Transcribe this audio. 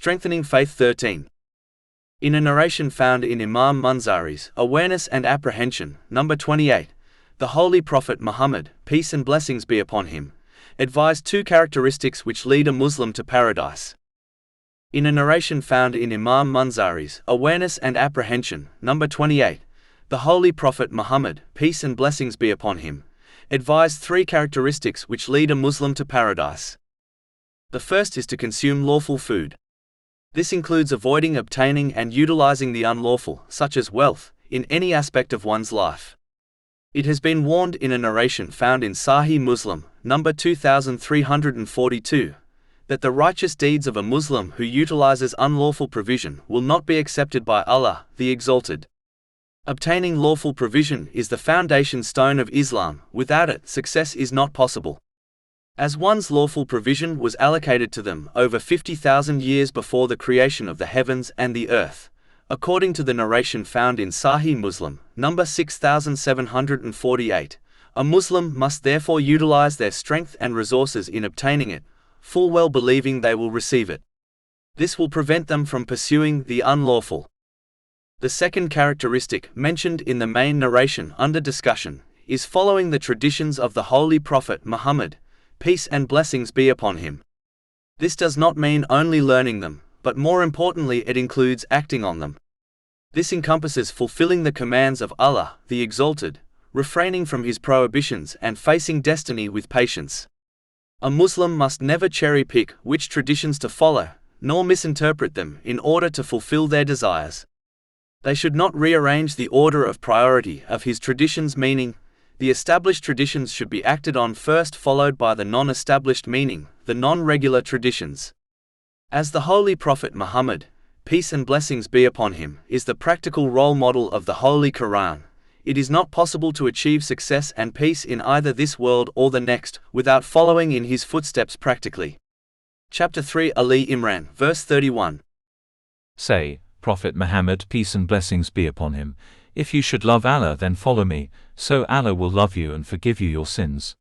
Strengthening Faith 13. In a narration found in Imam Munzari's Awareness and Apprehension, number 28, the Holy Prophet Muhammad, peace and blessings be upon him, advised two characteristics which lead a Muslim to paradise. In a narration found in Imam Munzari's Awareness and Apprehension, number 28, the Holy Prophet Muhammad, peace and blessings be upon him, advised three characteristics which lead a Muslim to paradise. The first is to consume lawful food. This includes avoiding obtaining and utilizing the unlawful, such as wealth, in any aspect of one's life. It has been warned in a narration found in Sahih Muslim, number 2342, that the righteous deeds of a Muslim who utilizes unlawful provision will not be accepted by Allah, the Exalted. Obtaining lawful provision is the foundation stone of Islam. Without it, success is not possible. As one's lawful provision was allocated to them over 50,000 years before the creation of the heavens and the earth, according to the narration found in Sahih Muslim, number 6748, a Muslim must therefore utilize their strength and resources in obtaining it, full well believing they will receive it. This will prevent them from pursuing the unlawful. The second characteristic mentioned in the main narration under discussion is following the traditions of the Holy Prophet Muhammad, peace and blessings be upon him. This does not mean only learning them, but more importantly it includes acting on them. This encompasses fulfilling the commands of Allah, the Exalted, refraining from his prohibitions and facing destiny with patience. A Muslim must never cherry-pick which traditions to follow, nor misinterpret them in order to fulfill their desires. They should not rearrange the order of priority of his traditions, meaning, the established traditions should be acted on first, followed by the non-established, meaning, the non-regular traditions. As the Holy Prophet Muhammad, peace and blessings be upon him, is the practical role model of the Holy Quran, it is not possible to achieve success and peace in either this world or the next without following in his footsteps practically. Chapter 3 Ali Imran, verse 31. Say, Prophet Muhammad, peace and blessings be upon him, if you should love Allah then follow me, so Allah will love you and forgive you your sins.